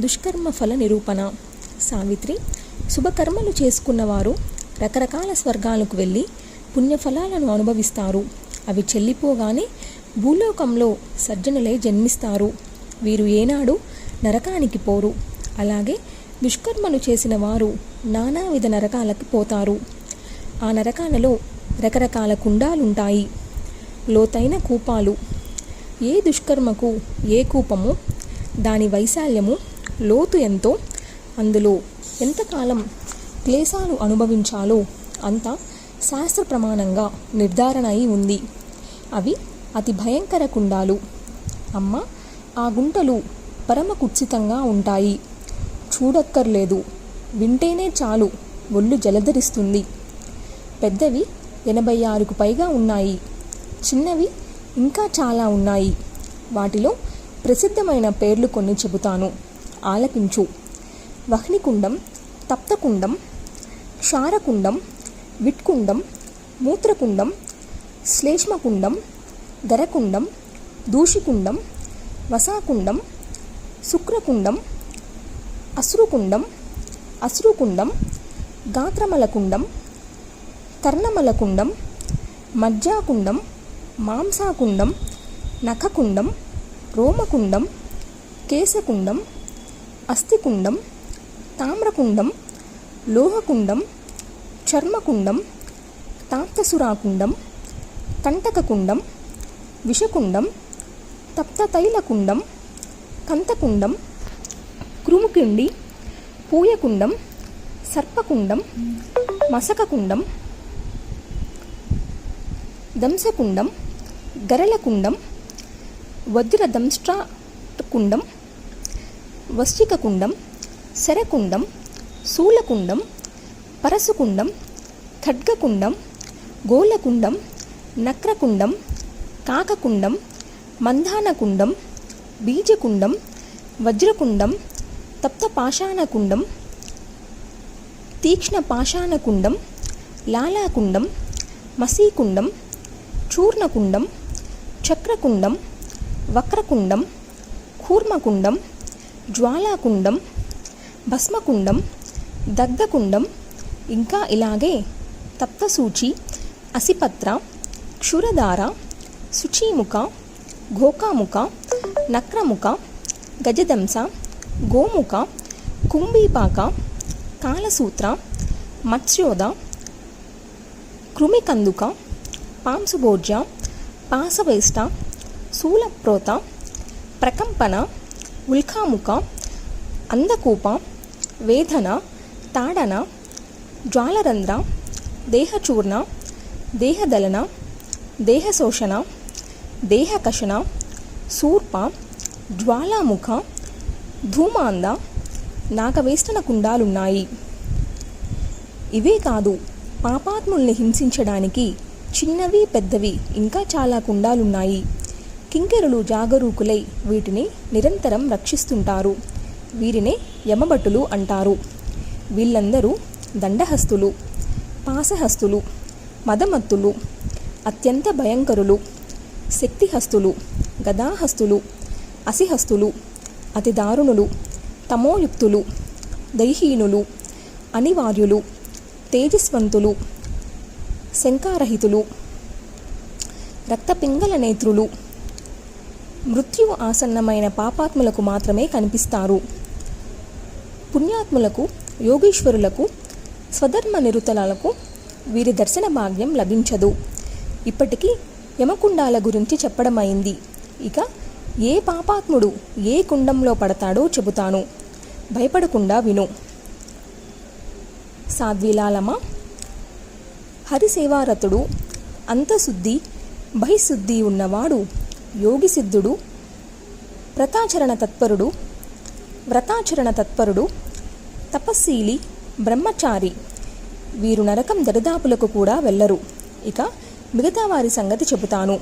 దుష్కర్మ ఫల నిరూపణ. సావిత్రి, శుభకర్మలు చేసుకున్నవారు రకరకాల స్వర్గాలకు వెళ్ళి పుణ్యఫలాలను అనుభవిస్తారు. అవి చెల్లిపోగానే భూలోకంలో సజ్జనులై జన్మిస్తారు. వీరు ఏనాడు నరకానికి పోరు. అలాగే దుష్కర్మలు చేసిన వారు నానావిధ నరకాలకు పోతారు. ఆ నరకాలలో రకరకాల కుండాలుంటాయి, లోతైన కూపాలు. ఏ దుష్కర్మకు ఏ కూపము, దాని వైశాల్యము, లోతు ఎంతో, అందులో ఎంతకాలం క్లేశాలు అనుభవించాలో అంత శాస్త్ర ప్రమాణంగా నిర్ధారణ అయి ఉంది. అవి అతి భయంకర కుండాలు. అమ్మ, ఆ గుంటలు పరమ కుత్సితంగా ఉంటాయి. చూడక్కర్లేదు, వింటేనే చాలు ఒళ్ళు జలధరిస్తుంది. పెద్దవి 86కు పైగా ఉన్నాయి. చిన్నవి ఇంకా చాలా ఉన్నాయి. వాటిలో ప్రసిద్ధమైన పేర్లు కొన్ని చెబుతాను, ఆలకించు. వహ్నికుండం, తప్తకుండం, క్షారకుండం, విట్కుండం, మూత్రకుండం, శ్లేష్మకుండం, గరకుండం, దూషికుండం, వసాకుండం, శుక్రకుండం, అశ్రుకుండం, అశ్రుకుండం, గాత్రమలకుండం, కర్ణమలకుండం, మజ్జాకుండం, మాంసాకుండం, నఖకుండం, రోమకుండం, కేశకుండం, అస్థికుండం, తామ్రకుండం, లోహకుండం, చర్మకుండం, తాప్తసురాకుండం, కంటకకుండం, విషకుండం, తప్తతైలకుండం, కంతకుండం, కృముకిండి, పూయకుండం, సర్పకుండం, మసకకుండం, దంసకుండం, గరళకుండం, వజ్రదంష్ట్రకుండం, వశ్చికకుండం, శరకుండం, శూలకుండం, పరశుకుండం, ఖడ్గకుండం, గోలకుండం, నక్రకుండం, కాకకుండం, మంధానకుండం, బీజకుండం, వజ్రకుండం, తప్తపాషాణకుండం, తీక్ష్ణపాషాణకుండం, లాలాకుండం, మసీకుండం, చూర్ణకుండం, చక్రకుండం, వక్రకుండం, కూర్మకుండం, జ్వాలాకుండం, భస్మకుండం, దగ్ధకుండం, ఇంకా ఇలాగే తప్తసూచి, అసిపత్ర, క్షురధార, శుచీముఖ, ఘోకాముఖ, నక్రముఖ, గజదంస, గోముఖ, కుంభీపాక, కాలసూత్ర, మత్స్యోద, కృమికందుక, పాంసుభోజ్య, పాసవేష్ట, శూలప్రోత, ప్రకంపన, ఉల్కాముఖ, అందకూప, వేదన, తాడన, జ్వాలరంధ్ర, దేహచూర్ణ, దేహదలన, దేహశోషణ, దేహకషణ, శూర్ప, జ్వాలాముఖ, ధూమాంద, నాగవేష్టన కుండాలున్నాయి. ఇవే కాదు, పాపాత్ముల్ని హింసించడానికి చిన్నవి పెద్దవి ఇంకా చాలా కుండాలున్నాయి. కింకరులు జాగరూకులై వీటిని నిరంతరం రక్షిస్తుంటారు. వీరినే యమభటులు అంటారు. వీళ్ళందరూ దండహస్తులు, పాసహస్తులు, మదమత్తులు, అత్యంత భయంకరులు, శక్తిహస్తులు, గదాహస్తులు, అసిహస్తులు, అతి దారుణులు, తమోయుక్తులు, దైహీనులు, అనివార్యులు, తేజస్వంతులు, శంకారహితులు, రక్తపింగళ నేత్రులు, మృత్యువు ఆసన్నమైన పాపాత్ములకు మాత్రమే కనిపిస్తారు. పుణ్యాత్ములకు, యోగీశ్వరులకు, స్వధర్మ నిరుతలకు వీరి దర్శన భాగ్యం లభించదు. ఇప్పటికీ యమకుండాల గురించి చెప్పడమైంది. ఇక ఏ పాపాత్ముడు ఏ కుండంలో పడతాడో చెబుతాను, భయపడకుండా విను. సాధ్విలాలమ, హరిసేవారతుడు, అంతశుద్ధి బహిశుద్ధి ఉన్నవాడు యోగిసిద్ధుడు, వ్రతాచరణ తత్పరుడు, తపస్శీలి, బ్రహ్మచారి. వీరు నరకం దరిదాపులకు కూడా వెళ్ళరు. ఇక మిగతా వారి సంగతి చెబుతాను.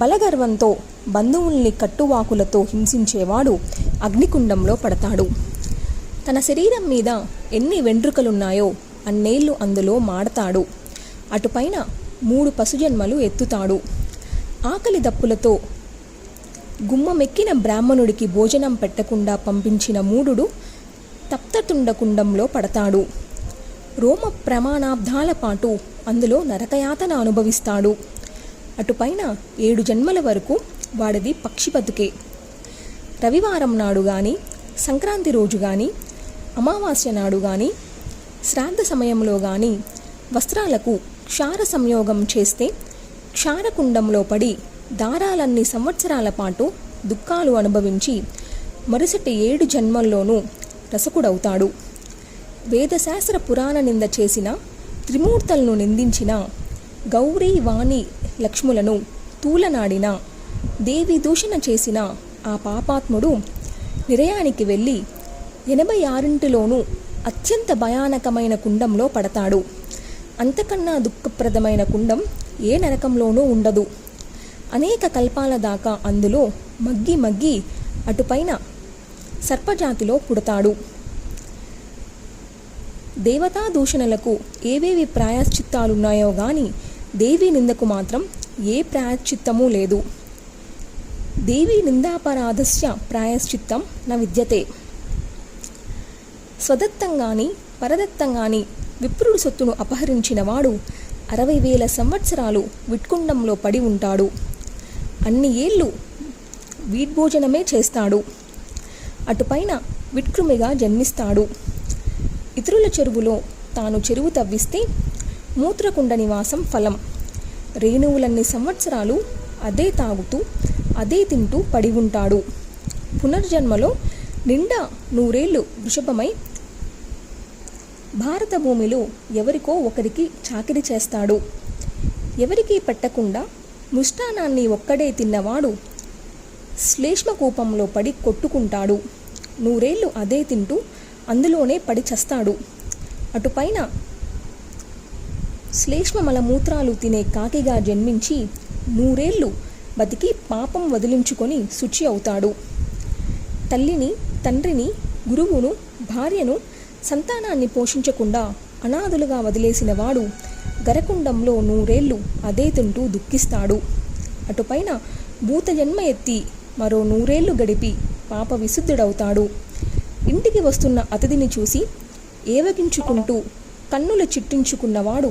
బలగర్వంతో బంధువుల్ని కట్టువాకులతో హింసించేవాడు అగ్నికుండంలో పడతాడు. తన శరీరం మీద ఎన్ని వెంట్రుకలున్నాయో అన్నేళ్ళు అందులో మాడతాడు. అటుపైన 3 పశుజన్మలు ఎత్తుతాడు. ఆకలి దప్పులతో గుమ్మమెక్కిన బ్రాహ్మణుడికి భోజనం పెట్టకుండా పంపించిన మూఢుడు తప్తతుండకుండంలో పడతాడు. రోమ ప్రమాణాబ్దాల పాటు అందులో నరకయాతన అనుభవిస్తాడు. అటుపైన 7 జన్మల వరకు వాడిది పక్షి బతుకే. రవివారం నాడు కానీ, సంక్రాంతి రోజు కానీ, అమావాస్య నాడు కానీ, శ్రాద్ధ సమయంలో కానీ వస్త్రాలకు క్షార సంయోగం చేస్తే క్షారకుండంలో పడి దారాలన్ని సంవత్సరాల పాటు దుఃఖాలు అనుభవించి మరుసటి 7 జన్మల్లోనూ రసకుడవుతాడు. వేదశాస్త్ర పురాణ నింద చేసిన, త్రిమూర్తులను నిందించిన, గౌరీ వాణి లక్ష్ములను తూలనాడిన, దేవి దూషణ చేసిన ఆ పాపాత్ముడు నిరయానికి వెళ్ళి 86 అత్యంత భయానకమైన కుండంలో పడతాడు. అంతకన్నా దుఃఖప్రదమైన కుండం ఏ నరకంలోనూ ఉండదు. అనేక కల్పాల దాకా అందులో మగ్గి అటుపైన సర్పజాతిలో పుడతాడు. దేవతా దూషణలకు ఏవేవి ప్రాయశ్చిత్తాలున్నాయో గాని దేవీ నిందకు మాత్రం ఏ ప్రాయశ్చిత్తమూ లేదు. దేవీ నిందాపరాధస్య ప్రాయశ్చిత్తం న విద్యతే. స్వదత్తంగాని పరదత్తంగాని విప్రుడి సొత్తును అపహరించిన వాడు 60,000 సంవత్సరాలు విట్కుండంలో పడి ఉంటాడు. అన్ని ఏళ్ళు వీడ్భోజనమే చేస్తాడు. అటుపైన విట్కృమిగా జన్మిస్తాడు. ఇతరుల చెరువులో తాను చెరువు తవ్విస్తే మూత్రకుండ నివాసం ఫలం. రేణువులన్ని సంవత్సరాలు అదే తాగుతూ అదే తింటూ పడి ఉంటాడు. పునర్జన్మలో నిండా 100 ఏళ్ళు వృషభమై భారత భూమిలో ఎవరికో ఒకరికి చాకిరి చేస్తాడు. ఎవరికీ పెట్టకుండా మృష్టానాన్ని ఒక్కడే తిన్నవాడు శ్లేష్మకూపంలో పడి కొట్టుకుంటాడు. 100 ఏళ్ళు అదే తింటూ అందులోనే పడి చస్తాడు. అటుపైన శ్లేష్మ మలమూత్రాలు తినే కాకిగా జన్మించి 100 ఏళ్ళు బతికి పాపం వదిలించుకొని శుచి అవుతాడు. తల్లిని, తండ్రిని, గురువును, భార్యను, సంతానాన్ని పోషించకుండా అనాథులుగా వదిలేసిన వాడు గరకుండంలో 100 ఏళ్ళు అదే తింటూ దుఃఖిస్తాడు. అటుపైన భూతజన్మ ఎత్తి మరో 100 ఏళ్ళు గడిపి పాప విశుద్ధుడవుతాడు. ఇంటికి వస్తున్న అతిథిని చూసి ఏవగించుకుంటూ కన్నులు చిట్టించుకున్నవాడు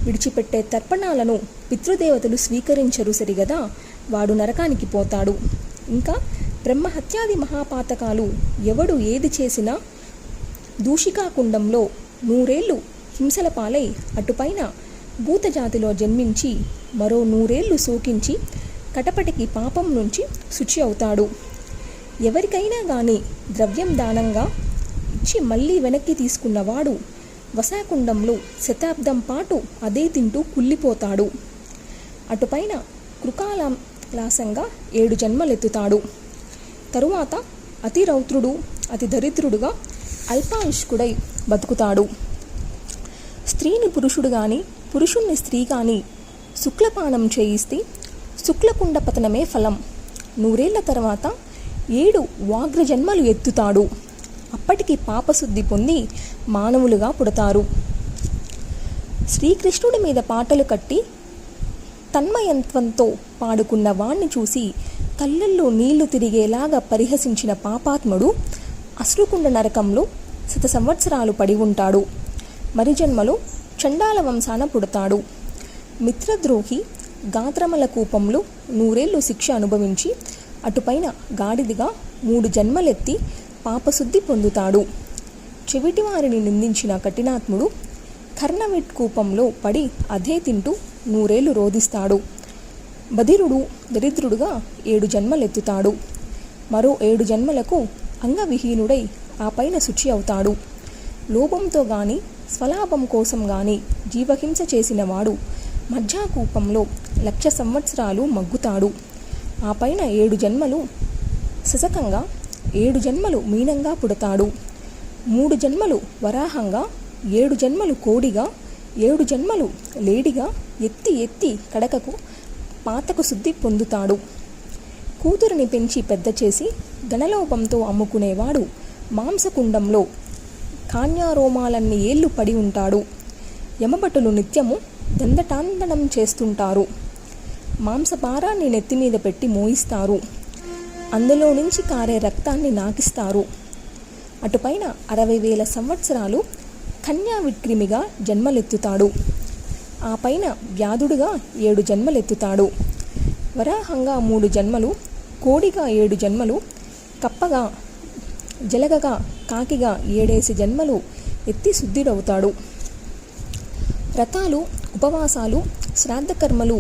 విడిచిపెట్టే తర్పణాలను పితృదేవతలు స్వీకరించరు సరిగదా, వాడు నరకానికి పోతాడు. ఇంకా బ్రహ్మహత్యాది మహాపాతకాలు ఎవడు ఏది చేసినా దూషికాకుండంలో 100 ఏళ్ళు హింసల పాలై అటుపైన భూతజాతిలో జన్మించి మరో 100 ఏళ్ళు శోకించి కటపటికి పాపం నుంచి శుచి అవుతాడు. ఎవరికైనా కానీ ద్రవ్యం దానంగా ఇచ్చి మళ్ళీ వెనక్కి తీసుకున్నవాడు వసాకుండంలో శతాబ్దం పాటు అదే తింటూ కుళ్ళిపోతాడు. అటుపైన కృకాలాసంగా 7 జన్మలెత్తుతాడు. తరువాత అతి రౌద్రుడు, అతి దరిద్రుడుగా అల్పాయుష్కుడై బతుకుతాడు. స్త్రీని పురుషుడు కానీ, పురుషుణ్ణి స్త్రీ కానీ శుక్లపానం చేయిస్తే శుక్లకుండ పతనమే ఫలం. 100 ఏళ్ల తర్వాత 7 వాగ్ర జన్మలు ఎత్తుతాడు. అప్పటికి పాపశుద్ధి పొంది మానవులుగా పుడతారు. శ్రీకృష్ణుడి మీద పాటలు కట్టి తన్మయత్వంతో పాడుకున్న వాణ్ణి చూసి కళ్ళల్లో నీళ్లు తిరిగేలాగా పరిహసించిన పాపాత్ముడు అశ్రుకుండ నరకంలో 100 సంవత్సరాలు పడి ఉంటాడు. మరి జన్మలో చండాల వంశాన పుడతాడు. మిత్రద్రోహి గాత్రమల కూపంలో 100 ఏళ్ళు శిక్ష అనుభవించి అటుపైన గాడిదిగా 3 జన్మలెత్తి పాపశుద్ధి పొందుతాడు. చెవిటివారిని నిందించిన కఠినాత్ముడు కర్ణవిట్ కూపంలో పడి అదే తింటూ 100 ఏళ్ళు రోధిస్తాడు. బధిరుడు దరిద్రుడుగా 7 జన్మలెత్తుతాడు. మరో 7 జన్మలకు అంగవిహీనుడై ఆ పైన శుచి అవుతాడు. లోభంతో గాని స్వలాభం కోసం గాని జీవహింస చేసిన వాడు మధ్యాకూపంలో 1,00,000 సంవత్సరాలు మగ్గుతాడు. ఆ పైన 7 జన్మలు శశకంగా, 7 జన్మలు మీనంగా పుడతాడు. 3 జన్మలు వరాహంగా, 7 జన్మలు కోడిగా, 7 జన్మలు లేడిగా ఎత్తి కడకకు పాతకు శుద్ధి పొందుతాడు. కూతురిని పెంచి పెద్ద చేసి ధనలోపంతో అమ్ముకునేవాడు మాంసకుండంలో కాన్యారోమాలన్ని ఏళ్ళు పడి ఉంటాడు. యమభటులు నిత్యము దండటాండనం చేస్తుంటారు. మాంసపారాన్ని నెత్తిమీద పెట్టి మోయిస్తారు. అందులో నుంచి కారే రక్తాన్ని నాకిస్తారు. అటుపైన 60,000 సంవత్సరాలు కన్యా విక్రిమిగా జన్మలెత్తుతాడు. ఆ పైన వ్యాధుడుగా 7 జన్మలెత్తుతాడు. వరాహంగా 3 జన్మలు, కోడిగా 7 జన్మలు, కప్పగా, జలగగా, కాకిగా 7 జన్మలు ఎత్తి శుద్ధుడవుతాడు. వ్రతాలు, ఉపవాసాలు, శ్రాద్ధకర్మలు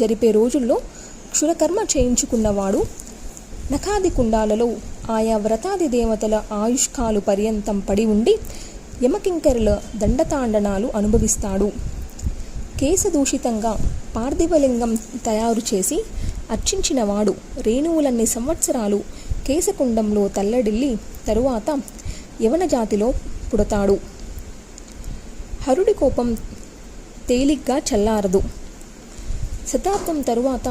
జరిపే రోజుల్లో క్షురకర్మ చేయించుకున్నవాడు నఖాది కుండాలలో ఆయా వ్రతాది దేవతల ఆయుష్కాలు పర్యంతం పడి ఉండి యమకింకరుల దండతాండనాలు అనుభవిస్తాడు. కేశదూషితంగా పార్థివలింగం తయారు చేసి అర్చించినవాడు రేణువులన్ని సంవత్సరాలు కేశకుండంలో తల్లడిల్లి తరువాత యవన జాతిలో పుడతాడు. హరుడి కోపం తేలిగ్గా చల్లారదు. శతాబ్దం తరువాత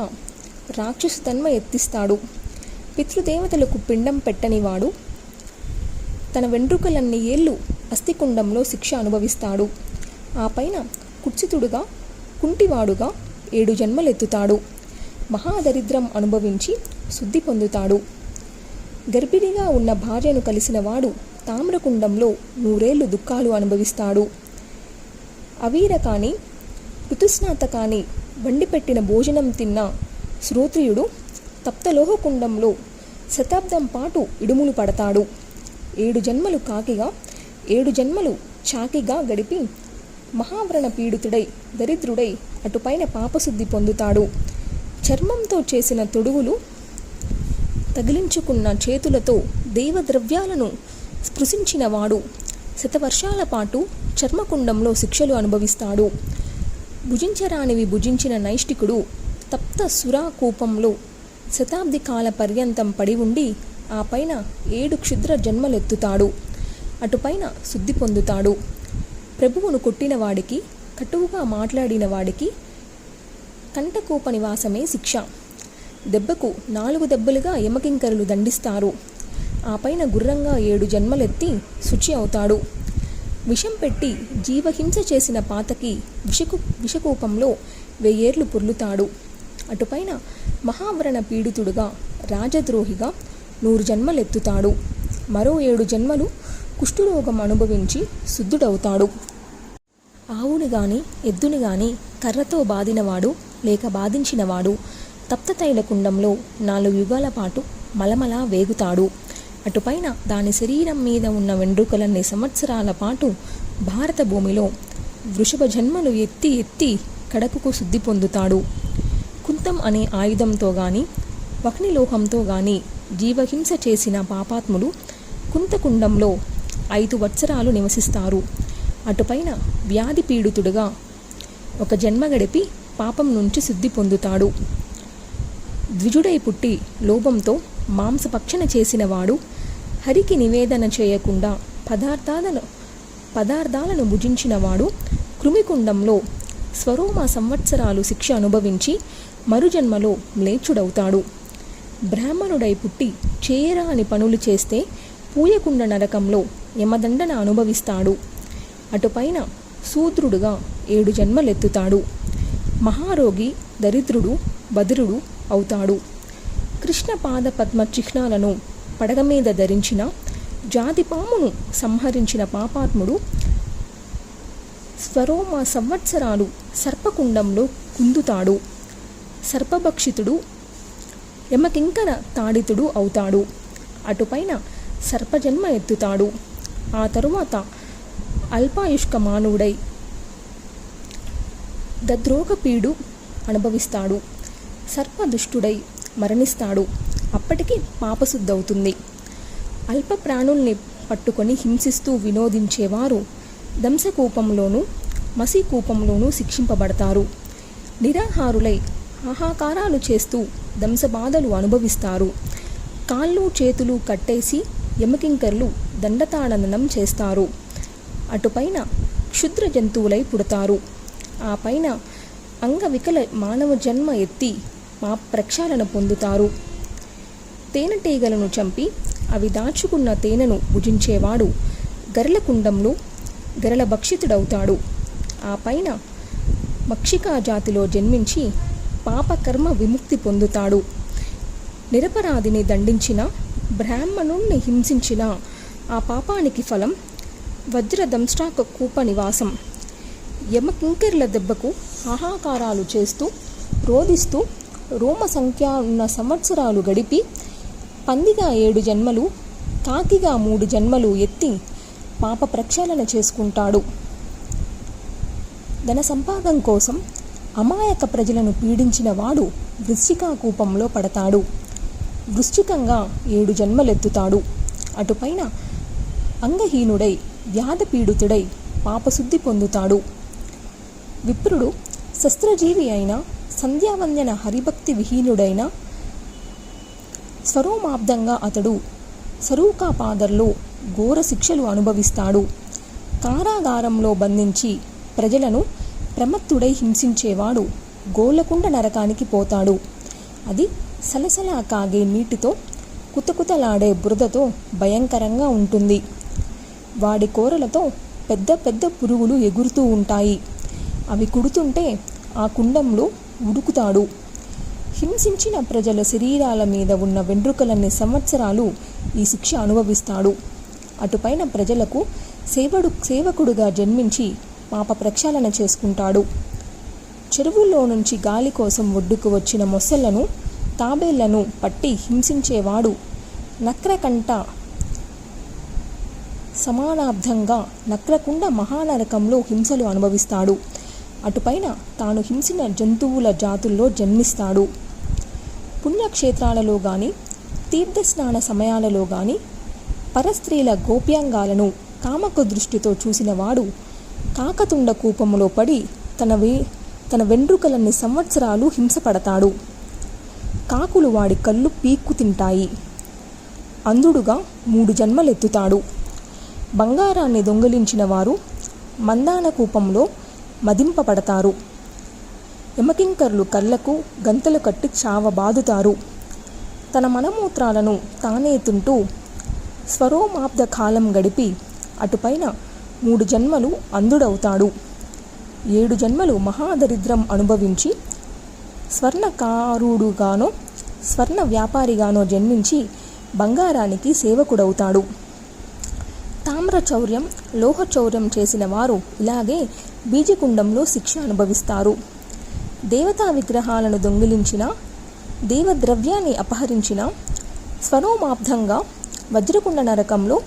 రాక్షసు తన్మ ఎత్తిస్తాడు. పితృదేవతలకు పిండం పెట్టనివాడు తన వెంట్రుకలన్ని ఏళ్ళు అస్థికుండంలో శిక్ష అనుభవిస్తాడు. ఆ పైన కుత్సితుడుగా, కుంటివాడుగా 7 జన్మలెత్తుతాడు. మహాదరిద్రం అనుభవించి శుద్ధి పొందుతాడు. గర్భిణిగా ఉన్న భార్యను కలిసిన వాడు తామ్రకుండంలో 100 ఏళ్ళు దుఃఖాలు అనుభవిస్తాడు. అవీర కానీ, ఋతుస్నాత కానీ వండిపెట్టిన భోజనం తిన్న శ్రోత్రియుడు తప్తలోహకుండంలో శతాబ్దం పాటు ఇడుములు పడతాడు. 7 జన్మలు కాకిగా, 7 జన్మలు చాకిగా గడిపి మహావ్రణ పీడితుడై దరిద్రుడై అటుపైన పాపశుద్ధి పొందుతాడు. చర్మంతో చేసిన తొడుగులు తగిలించుకున్న చేతులతో దేవద్రవ్యాలను స్పృశించినవాడు శతవర్షాల పాటు చర్మకుండంలో శిక్షలు అనుభవిస్తాడు. భుజించరానివి భుజించిన నైష్టికుడు తప్త సురాకూపంలో శతాబ్ది కాల పర్యంతం పడి ఉండి ఆ పైన 7 క్షుద్ర జన్మలెత్తుతాడు. అటుపైన శుద్ధి పొందుతాడు. ప్రభువును కొట్టిన వాడికి, కటువుగా మాట్లాడిన వాడికి కంటకూప నివాసమే శిక్ష. దెబ్బకు 4 దెబ్బలుగా యమకింకరులు దండిస్తారు. ఆ పైన గుర్రంగా 7 జన్మలెత్తి శుచి అవుతాడు. విషం పెట్టి జీవహింస చేసిన పాతకి విషకూపంలో 1000 ఏళ్ళు పొర్లుతాడు. అటుపైన మహావ్రణ పీడితుడుగా, రాజద్రోహిగా 100 జన్మలెత్తుతాడు. మరో 7 జన్మలు కుష్ఠురోగం అనుభవించి శుద్ధుడవుతాడు. ఆవుని గాని, ఎద్దుని గాని కర్రతో బాదినవాడు లేక బాధించినవాడు తప్తతైల కుండంలో 4 యుగాల పాటు మలమలా వేగుతాడు. అటుపైన దాని శరీరం మీద ఉన్న వెండ్రుకలన్ని సంవత్సరాల పాటు భారత భూమిలో వృషభ జన్మలు ఎత్తి ఎత్తి కడకుకు శుద్ధి పొందుతాడు. కుంతం అనే ఆయుధంతో గాని, వహ్నిలోహంతో గాని జీవహింస చేసిన పాపాత్ములు కుంతకుండంలో 5 వత్సరాలు నివసిస్తారు. అటుపైన వ్యాధి పీడితుడుగా 1 జన్మ గడిపి పాపం నుంచి శుద్ధి పొందుతాడు. ద్విజుడై పుట్టి లోభంతో మాంసభక్షణ చేసినవాడు హరికి నివేదన చేయకుండా పదార్థాలను భుజించినవాడు కృమికుండంలో స్వరోమ సంవత్సరాలు శిక్ష అనుభవించి మరుజన్మలో మ్లేచ్చుడవుతాడు. బ్రాహ్మణుడై పుట్టి చేయరాని పనులు చేస్తే పూయకుండ నరకంలో యమదండన అనుభవిస్తాడు. అటుపైన శూద్రుడుగా 7 జన్మలెత్తుతాడు. మహారోగి, దరిద్రుడు, బధిరుడు అవుతాడు. కృష్ణ పాద పద్మ చిహ్నాలను పడగ మీద ధరించిన జాతిపామును సంహరించిన పాపాత్ముడు స్వరోమ సంవత్సరాలు సర్పకుండంలో కుందుతాడు. సర్పభక్షితుడు, యమకింకర తాడితుడు అవుతాడు. అటుపైన సర్పజన్మ ఎత్తుతాడు. ఆ తరువాత అల్పాయుష్క మానవుడై దద్రోగపీడు అనుభవిస్తాడు. సర్పదుష్టుడై మరణిస్తాడు. అప్పటికి పాపశుద్ధవుతుంది. అల్ప ప్రాణుల్ని పట్టుకొని హింసిస్తూ వినోదించేవారు దంసకూపంలోనూ మసీకూపంలోనూ శిక్షింపబడతారు. నిరాహారులై ఆహాకారాలు చేస్తూ దంసబాధలు అనుభవిస్తారు. కాళ్ళు చేతులు కట్టేసి యమకింకర్లు దండతాడనం చేస్తారు. అటుపైన క్షుద్ర జంతువులై పుడతారు. ఆ పైన అంగవికల మానవ జన్మ ఎత్తి ప్రక్షాళన పొందుతారు. తేనెటీగలను చంపి అవి దాచుకున్న తేనెను భుజించేవాడు గరళకుండంలో గరళ భక్షితుడవుతాడు. ఆ పైన మక్షికా జాతిలో జన్మించి పాపకర్మ విముక్తి పొందుతాడు. నిరపరాధిని దండించిన, బ్రాహ్మణుణ్ణి హింసించిన ఆ పాపానికి ఫలం వజ్రదంష్ట్రాక కూప నివాసం. యమకింకరుల దెబ్బకు హాహాకారాలు చేస్తూ రోదిస్తూ రోమ సంఖ్య ఉన్న సంవత్సరాలు గడిపి పందిగా 7 జన్మలు, కాకిగా 3 జన్మలు ఎత్తి పాప ప్రక్షాళన చేసుకుంటాడు. ధన సంపాదన కోసం అమాయక ప్రజలను పీడించిన వాడు వృశ్చికా కూపంలో పడతాడు. వృశ్చికంగా 7 జన్మలెత్తుతాడు. అటుపైన అంగహీనుడై వ్యాధపీడితుడై పాపశుద్ధి పొందుతాడు. విప్రుడు శస్త్రజీవి అయిన, సంధ్యావందన హరిభక్తి విహీనుడైన స్వరోమాబ్దంగా అతడు సరూకాపాదర్లో ఘోర శిక్షలు అనుభవిస్తాడు. కారాగారంలో బంధించి ప్రజలను ప్రమత్తుడై హింసించేవాడు గోళ్ళకుండ నరకానికి పోతాడు. అది సలసలా కాగే నీటితో, కుతకుతలాడే బురదతో భయంకరంగా ఉంటుంది. వాడి కోరలతో పెద్ద పెద్ద పురుగులు ఎగురుతూ ఉంటాయి. అవి కుడుతుంటే ఆ కుండంలో ఉడుకుతాడు. హింసించిన ప్రజల శరీరాల మీద ఉన్న వెంట్రుకలన్నీ సంవత్సరాలు ఈ శిక్ష అనుభవిస్తాడు. అటుపైన ప్రజలకు సేవకుడుగా జన్మించి పాప ప్రక్షాళన చేసుకుంటాడు. చెరువుల్లో నుంచి గాలి కోసం ఒడ్డుకు వచ్చిన మొసళ్లను, తాబేళ్లను పట్టి హింసించేవాడు నక్రకంఠ సమానార్థంగా నక్రకుండ మహానరకంలో హింసలు అనుభవిస్తాడు. అటుపైన తాను హింసిన జంతువుల జాతుల్లో జన్మిస్తాడు. పుణ్యక్షేత్రాలలో కానీ, తీర్థస్నాన సమయాలలో కానీ పరస్త్రీల గోప్యాంగాలను కామక దృష్టితో చూసిన వాడు కాకతుండ కూపములో పడి తన వెంట్రుకలన్ని సంవత్సరాలు హింసపడతాడు. కాకులు వాడి కళ్ళు పీక్కు తింటాయి. అంధుడుగా 3 జన్మలెత్తుతాడు. బంగారాన్ని దొంగిలించిన వారు మందాన కూపంలో మదింపబడతారు. యమకింకరులు కళ్ళకు గంతలు కట్టి చావబాదుతారు. తన మలమూత్రాలను తానే తింటూ స్వరోమాబ్ద కాలం గడిపి అటుపైన 3 జన్మలు అంధుడవుతాడు. 7 జన్మలు మహాదరిద్రం అనుభవించి స్వర్ణకారుడుగానో స్వర్ణ వ్యాపారిగానో జన్మించి బంగారానికి సేవకుడవుతాడు. తామ్రచౌర్యం, లోహచౌర్యం చేసిన వారు ఇలాగే బీజకుండంలో శిక్ష అనుభవిస్తారు. దేవతా విగ్రహాలను దొంగిలించిన, దేవద్రవ్యాన్ని అపహరించిన స్వరోమాబ్దంగా వజ్రకుండ నరకంలో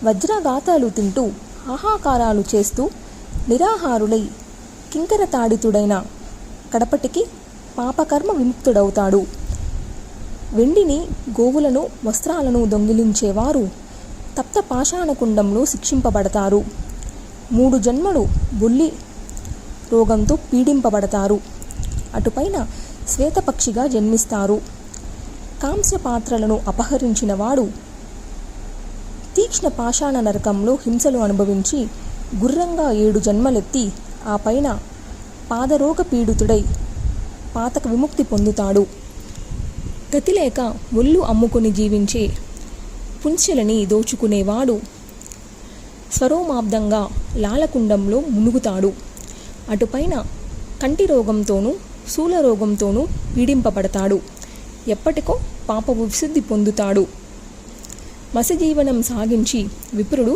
వజ్రఘాతాలు తింటూ హాహాకారాలు చేస్తూ నిరాహారులై కింకరతాడితుడైన కడపటికి పాపకర్మ విముక్తుడవుతాడు. వెండిని, గోవులను, వస్త్రాలను దొంగిలించేవారు తప్త పాషాణకుండంలో శిక్షింపబడతారు. 3 జన్మలు బొల్లి రోగంతో పీడింపబడతారు. అటుపైన శ్వేతపక్షిగా జన్మిస్తారు. కాంస్య పాత్రలను అపహరించిన వాడు తీక్ష్ణ పాషాణ నరకంలో హింసలు అనుభవించి గుర్రంగా 7 జన్మలెత్తి ఆ పైన పాదరోగ పీడితుడై పాతక విముక్తి పొందుతాడు. గతిలేక ఒళ్ళు అమ్ముకుని జీవించే పుంచెలని దోచుకునేవాడు స్వరోమాబ్దంగా లాలకుండంలో మునుగుతాడు. అటుపైన కంటి రోగంతోనూ శూలరోగంతోనూ పీడింపబడతాడు. ఎప్పటికో పాప విశుద్ధి పొందుతాడు. మసిజీవనం సాగించి విప్రుడు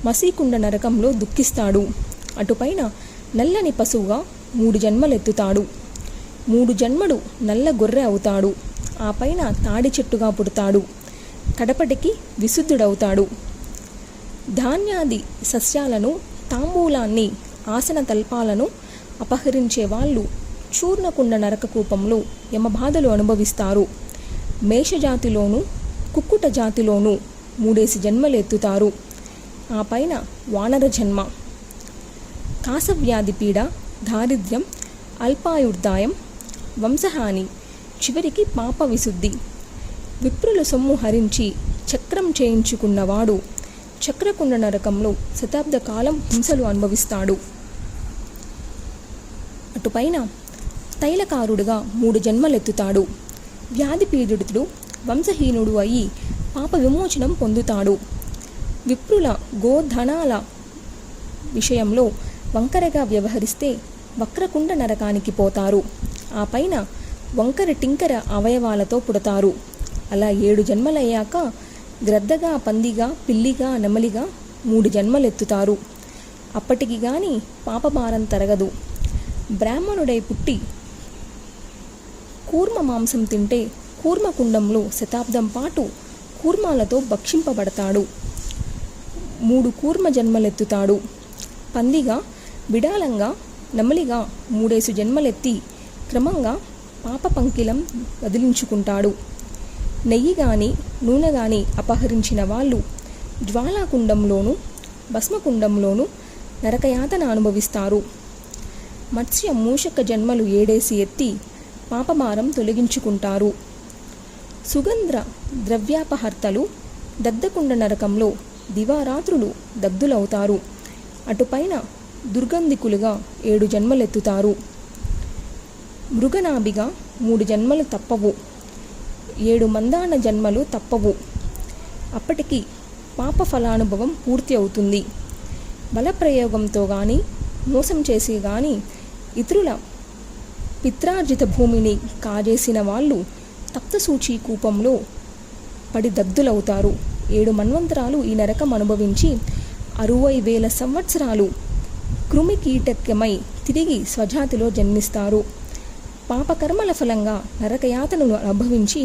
మసీకుండ నరకంలో దుఃఖిస్తాడు. అటుపైన నల్లని పశువుగా 3 జన్మలెత్తుతాడు. 3 జన్మలు నల్ల గొర్రె అవుతాడు. ఆ పైన తాడి చెట్టుగా పుడతాడు. కడపటికి విశుద్ధుడవుతాడు. ధాన్యాది సస్యాలను, తాంబూలాన్ని, ఆసన తల్పాలను అపహరించే వాళ్ళు చూర్ణకుండ నరక కూపంలో యమబాధలు అనుభవిస్తారు. మేషజాతిలోనూ కుక్కుట జాతిలోనూ 3 జన్మలెత్తుతారు. ఆ పైన వానర జన్మ. కాసవ్యాధి పీడ, దారిద్ర్యం, అల్పాయుర్దాయం, వంశహాని, చివరికి పాప విశుద్ధి. విప్రుల సొమ్ము హరించి చక్రం చేయించుకున్నవాడు చక్రకుండ నరకంలో శతాబ్ద కాలం హింసలు అనుభవిస్తాడు. అటుపైన తైలకారుడుగా 3 జన్మలెత్తుతాడు. వ్యాధి పీడితుడు, వంశహీనుడు అయి పాప విమోచనం పొందుతాడు. విప్రుల గోధనాల విషయంలో వంకరగా వ్యవహరిస్తే వక్రకుండ నరకానికి పోతారు. ఆ పైన వంకర టింకర అవయవాలతో పుడతారు. అలా 7 జన్మలయ్యాక గ్రద్దగా, పందిగా, పిల్లిగా, నెమలిగా 3 జన్మలెత్తుతారు. అప్పటికి గాని పాపభారం తరగదు. బ్రాహ్మణుడై పుట్టి కూర్మ మాంసం తింటే కూర్మకుండంలో శతాబ్దం పాటు కూర్మాలతో భక్షింపబడతాడు. 3 కూర్మ జన్మలెత్తుతాడు. పందిగా, బిడాలంగా, నెమలిగా 3 జన్మలెత్తి క్రమంగా పాప పంకిలం వదిలించుకుంటాడు. నెయ్యి గాని నూనె గాని అపహరించిన వాళ్ళు జ్వాలాకుండంలోనూ భస్మకుండంలోనూ నరకయాతన అనుభవిస్తారు. మత్స్య మూషక జన్మలు 7 ఎత్తి పాపభారం తొలగించుకుంటారు. సుగంధ ద్రవ్యాపహర్తలు దద్దకుండ నరకంలో దివారాత్రులు దగ్ధులవుతారు. అటుపైన దుర్గంధికులుగా 7 జన్మలెత్తుతారు. మృగనాభిగా 3 జన్మలు తప్పవు. 7 మందాన జన్మలు తప్పవు. అప్పటికి పాప ఫలానుభవం పూర్తి అవుతుంది. బలప్రయోగంతో కానీ మోసం చేసి కానీ ఇతరుల పిత్రార్జిత భూమిని కాజేసిన వాళ్ళు తప్తసూచి కూపంలో పడి దగ్ధులవుతారు. 7 మన్వంతరాలు ఈ నరకం అనుభవించి 60,000 సంవత్సరాలు కృమి కీటకమై తిరిగి స్వజాతిలో జన్మిస్తారు. పాపకర్మల ఫలంగా నరకయాతనను అనుభవించి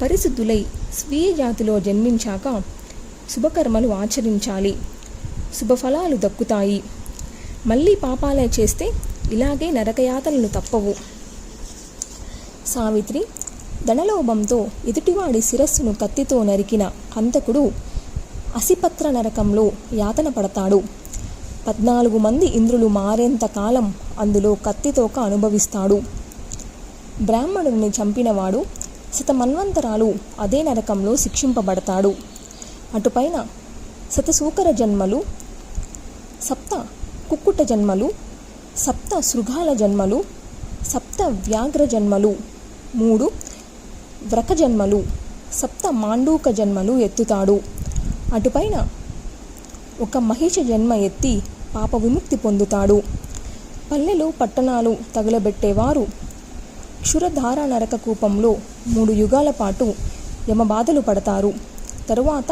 పరిశుద్ధులై స్వీయ జాతిలో జన్మించాక శుభకర్మలు ఆచరించాలి. శుభఫలాలు దక్కుతాయి. మళ్ళీ పాపాలే చేస్తే ఇలాగే నరకయాతనలు తప్పవు. సావిత్రి ధనలోభంతో ఎదుటివాడి శిరస్సును కత్తితో నరికిన హంతకుడు అసిపత్ర నరకంలో యాతన పడతాడు. 14 మంది ఇంద్రులు మారేంత కాలం అందులో కత్తితోక అనుభవిస్తాడు. బ్రాహ్మణుడిని చంపినవాడు శతమన్వంతరాలు అదే నరకంలో శిక్షింపబడతాడు. అటుపైన శతసూకర జన్మలు, 7 కుక్కుట జన్మలు, 7 శృగాల జన్మలు, 7 వ్యాఘ్ర జన్మలు, 3 వ్రక జన్మలు, 7 మాండూక జన్మలు ఎత్తుతాడు. అటుపైన 1 మహిష జన్మ ఎత్తి పాప విముక్తి పొందుతాడు. పల్లెలు పట్టణాలు తగులబెట్టేవారు క్షురధార నరక కూపంలో 3 యుగాల పాటు యమబాధలు పడతారు. తరువాత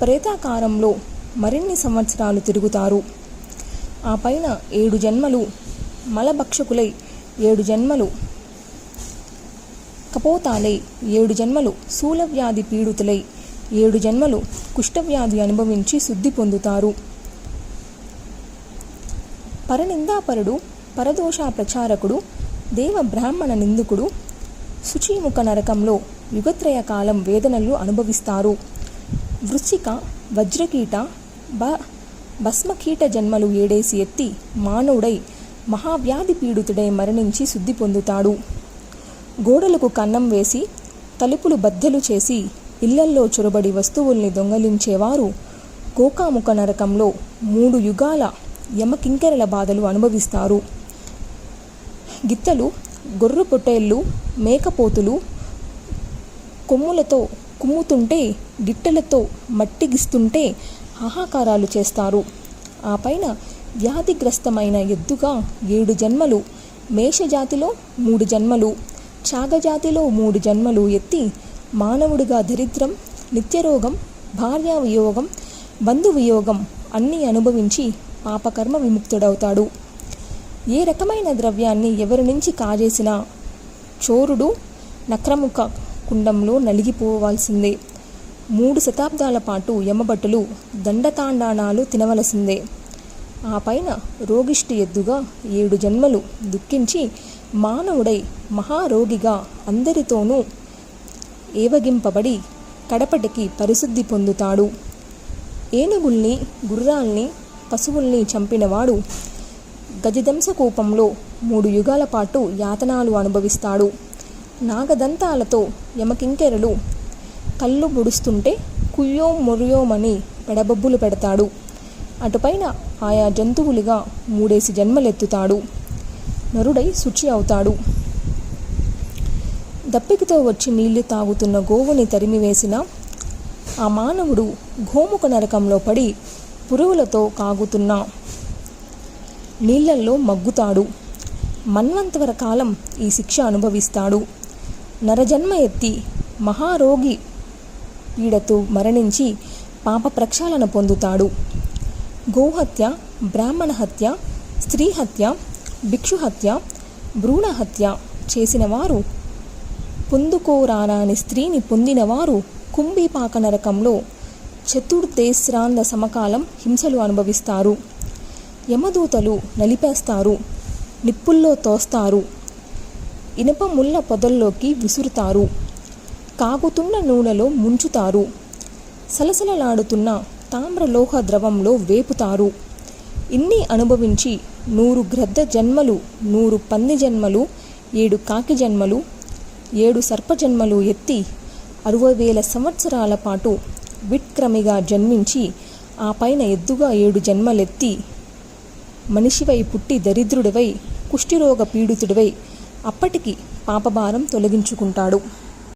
ప్రేతాకారంలో మరిన్ని సంవత్సరాలు తిరుగుతారు. ఆ పైన 7 జన్మలు మలభక్షకులై, 7 జన్మలు కపోతాలై, 7 జన్మలు శూలవ్యాధి పీడితులై, 7 జన్మలు కుష్ఠవ్యాధి అనుభవించి శుద్ధి పొందుతారు. పరనిందాపరుడు, పరదోష ప్రచారకుడు, దేవ బ్రాహ్మణ నిందుకుడు శుచిముఖ నరకంలో యుగత్రయ కాలం వేదనలు అనుభవిస్తారు. వృశ్చిక, వజ్రకీట, భస్మకీట జన్మలు 7 ఎత్తి మానవుడై మహావ్యాధి పీడితుడై మరణించి శుద్ధి పొందుతాడు. గోడలకు కన్నం వేసి తలుపులు బద్దలు చేసి ఇళ్లల్లో చొరబడి వస్తువుల్ని దొంగలించేవారు గోకాముఖ నరకంలో 3 యుగాల యమకింకరల బాధలు అనుభవిస్తారు. గిత్తలు, గొర్రె పొట్టేళ్ళు, మేకపోతులు కొమ్ములతో కుమ్ముతుంటే, గిట్టెలతో మట్టిగిస్తుంటే హాహాకారాలు చేస్తారు. ఆ పైన వ్యాధిగ్రస్తమైన ఎద్దుగా 7 జన్మలు, మేషజాతిలో 3 జన్మలు, చాగజాతిలో 3 జన్మలు ఎత్తి మానవుడిగా దరిద్రం, నిత్యరోగం, భార్యా వియోగం, బంధు వియోగం అన్నీ అనుభవించి పాపకర్మ విముక్తుడవుతాడు. ఏ రకమైన ద్రవ్యాన్ని ఎవరి నుంచి కాజేసినా చోరుడు నక్రముఖ కుండంలో నలిగిపోవాల్సిందే. 3 శతాబ్దాల పాటు యమభటులు దండతాండానాలు తినవలసిందే. ఆ పైన రోగిష్టి ఎద్దుగా 7 జన్మలు దుఃఖించి మానవుడై మహారోగిగా అందరితోనూ ఏవగింపబడి కడపటికి పరిశుద్ధి పొందుతాడు. ఏనుగుల్ని, గుర్రాల్ని, పశువుల్ని చంపినవాడు గజదంసకూపంలో 3 యుగాల పాటు యాతనాలు అనుభవిస్తాడు. నాగదంతాలతో యమకింకెరలు కళ్ళు ముడుస్తుంటే కుయ్యో మొర్యోమని పెడబొబ్బులు పెడతాడు. అటుపైన ఆయా జంతువులుగా 3 జన్మలెత్తుతాడు. నరుడై శుచి అవుతాడు. దప్పికతో వచ్చి నీళ్లు తాగుతున్న గోవుని తరిమివేసిన ఆ మానవుడు గోముఖ నరకంలో పడి పురుగులతో కాగుతున్న నీళ్లల్లో మగ్గుతాడు. మన్వంతర కాలం ఈ శిక్ష అనుభవిస్తాడు. నరజన్మ ఎత్తి మహారోగి పీడతో మరణించి పాప ప్రక్షాళన పొందుతాడు. గోహత్య, బ్రాహ్మణ హత్య, స్త్రీ హత్య, భిక్షుహత్య, భ్రూణహత్య చేసిన వారు, పొందుకోరాని స్త్రీని పొందినవారు కుంభీపాక నరకంలో చతుర్దేశ్రాంత సమకాలం హింసలు అనుభవిస్తారు. యమదూతలు నలిపేస్తారు, నిప్పుల్లో తోస్తారు, ఇనుప ముళ్ళ పొదల్లోకి విసురుతారు, కాగుతున్న నూనెలో ముంచుతారు, సలసలలాడుతున్న తామ్రలోహ ద్రవంలో వేపుతారు. ఇన్ని అనుభవించి 100 గ్రద్ద జన్మలు, 100 పంది జన్మలు, 7 కాకి జన్మలు, 7 సర్పజన్మలు ఎత్తి 60,000 సంవత్సరాల పాటు విక్రమిగా జన్మించి ఆ పైన ఎద్దుగా 7 జన్మలెత్తి మనిషివై పుట్టి దరిద్రుడివై కుష్ఠిరోగ పీడితుడివై అప్పటికి పాపభారం తొలగించుకుంటాడు.